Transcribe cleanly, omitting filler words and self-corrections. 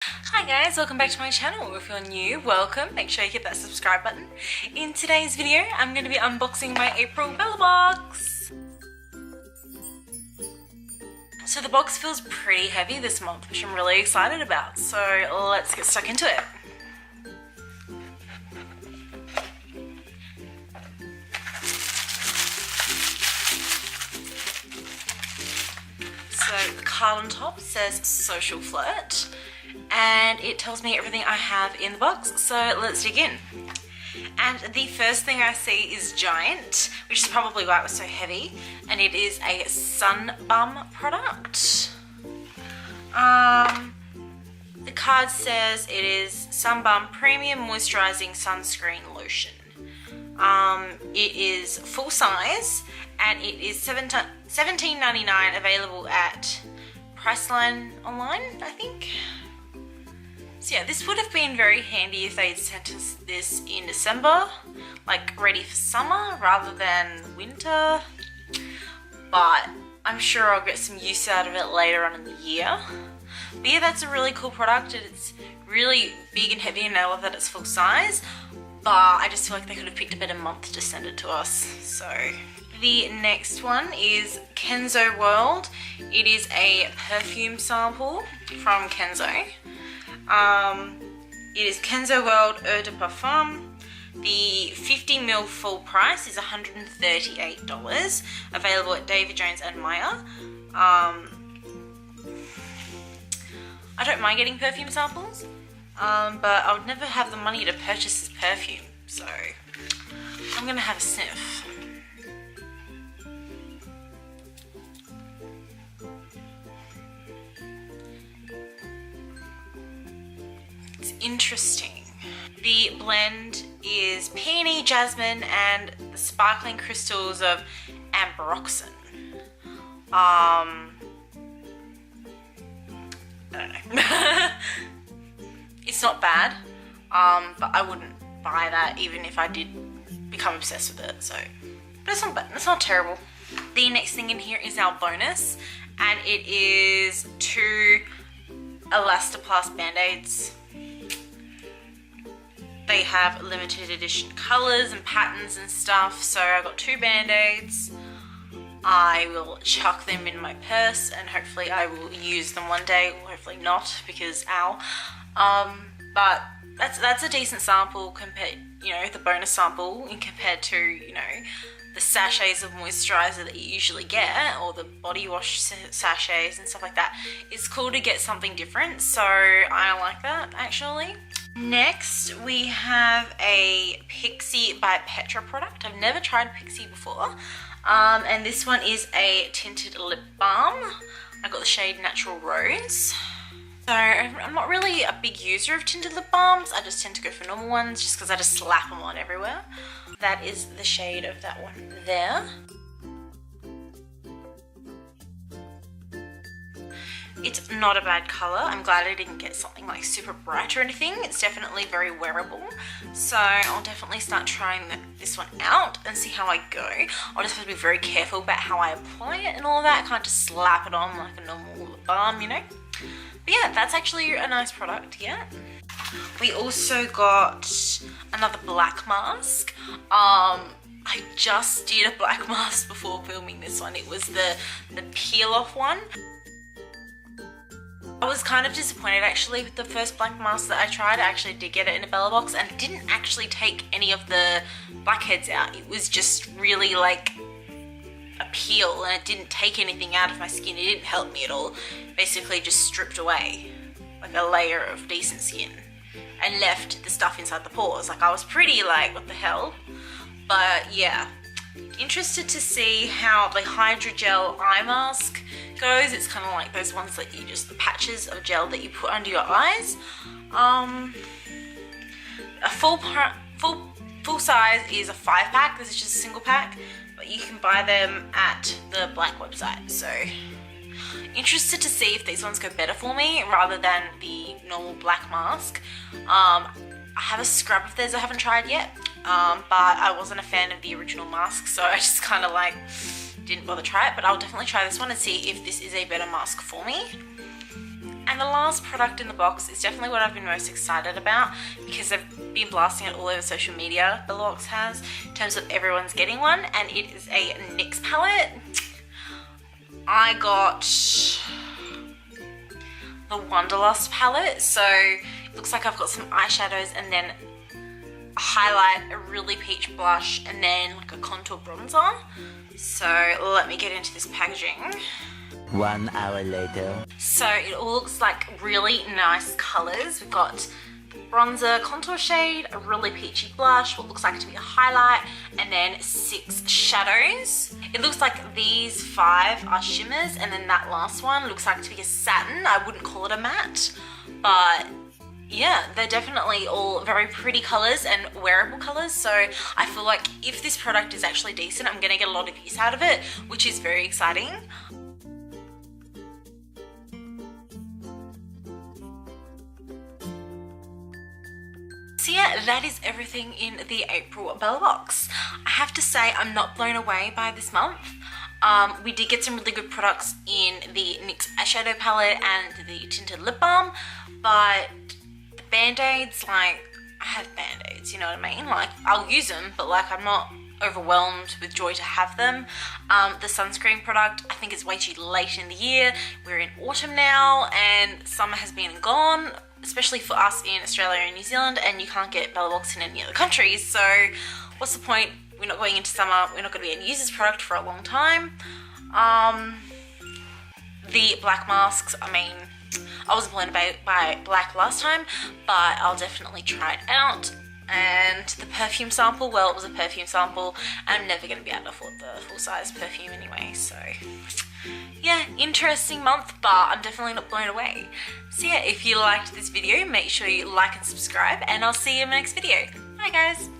Hi guys, welcome back to my channel. If you're new, welcome. Make sure you hit that subscribe button. In today's video, I'm going to be unboxing my April Bellabox. So the box feels pretty heavy this month, which I'm really excited about. So let's get stuck into it. So the card on top says Social Flirt, and it tells me everything I have in the box, so let's dig in. And the first thing I see is Giant, which is probably why it was so heavy, and it is a sun bum product. The card says it is Sun Bum Premium Moisturising Sunscreen Lotion. It is full size, and it is $17.99, available at Priceline online, I think. So yeah, this would have been very handy if they'd sent us this in December, like ready for summer rather than winter, but I'm sure I'll get some use out of it later on in the year. But yeah, that's a really cool product, and it's really big and heavy, and I love that it's full size, but I just feel like they could have picked a better month to send it to us. So the next one is Kenzo World. It is a perfume sample from Kenzo. It is Kenzo World Eau de Parfum. The 50ml full price is $138, available at David Jones and Maya. I don't mind getting perfume samples, but I would never have the money to purchase this perfume, so I'm gonna have a sniff. It's interesting. The blend is peony, jasmine, and the sparkling crystals of ambroxan. I don't know. It's not bad, but I wouldn't buy that even if I did become obsessed with it. So, but it's not bad. It's not terrible. The next thing in here is our bonus, and it is 2 Elastoplast band-aids. They have limited edition colors and patterns and stuff, so I got 2 band-aids. I will chuck them in my purse, and hopefully I will use them one day, or hopefully not, because ow. But that's a decent sample compared, the bonus sample, and compared to, the sachets of moisturizer that you usually get, or the body wash sachets and stuff like that. It's cool to get something different, so I like that actually. Next, we have a Pixi by Petra product. I've never tried Pixi before. And this one is a tinted lip balm. I got the shade Natural Rose. So I'm not really a big user of tinted lip balms. I just tend to go for normal ones just because I just slap them on everywhere. That is the shade of that one there. It's not a bad colour. I'm glad I didn't get something like super bright or anything. It's definitely very wearable. So I'll definitely start trying this one out and see how I go. I'll just have to be very careful about how I apply it and all of that. I can't just slap it on like a normal lip balm, But yeah, that's actually a nice product, yeah. We also got another Blaq mask. I just did a Blaq mask before filming this one. It was the peel off one. I was kind of disappointed actually with the first Blaq mask that I tried. I actually did get it in a Bellabox, and it didn't actually take any of the blackheads out. It was just really like a peel, and it didn't take anything out of my skin. It didn't help me at all. Basically just stripped away like a layer of decent skin and left the stuff inside the pores. Like I was pretty like, what the hell? But yeah, interested to see how the Hydrogel eye mask goes. It's kind of like those ones that you the patches of gel that you put under your eyes. A full size is a 5-pack. This is just a single pack, but you can buy them at the Blaq website. So interested to see if these ones go better for me rather than the normal Blaq mask. I have a scrub of theirs I haven't tried yet, but I wasn't a fan of the original mask, so I just kind of like didn't bother try it. But I'll definitely try this one and see if this is a better mask for me. And the last product in the box is definitely what I've been most excited about because they've been blasting it all over social media, Bellabox has, in terms of everyone's getting one, and it is a NYX palette. I got the Wanderlust palette, so it looks like I've got some eyeshadows and then a highlight, a really peach blush, and then like a contour bronzer. So let me get into this packaging. 1 hour later. So it all looks like really nice colours. We've got bronzer, contour shade, a really peachy blush, what looks like to be a highlight, and then 6 shadows. It looks like these 5 are shimmers, and then that last one looks like to be a satin. I wouldn't call it a matte, but yeah, they're definitely all very pretty colours and wearable colours. So I feel like if this product is actually decent, I'm going to get a lot of use out of it, which is very exciting. So yeah, that is everything in the April Bellabox. I have to say I'm not blown away by this month. We did get some really good products in the NYX eyeshadow palette and the Tinted lip balm, but the band-aids, like, I have band-aids, you know what I mean? Like, I'll use them, but like, I'm not overwhelmed with joy to have them. The sunscreen product, I think it's way too late in the year. We're in autumn now and summer has been and gone, especially for us in Australia and New Zealand, and you can't get Bellabox in any other countries, so what's the point? We're not going into summer, we're not going to be able to use this product for a long time. The black masks, I mean, I wasn't blown away by Blaq last time, but I'll definitely try it out. And the perfume sample, well, it was a perfume sample. I'm never going to be able to afford the full-size perfume anyway, so yeah, interesting month, but I'm definitely not blown away. So yeah, if you liked this video, make sure you like and subscribe, and I'll see you in my next video. Bye guys!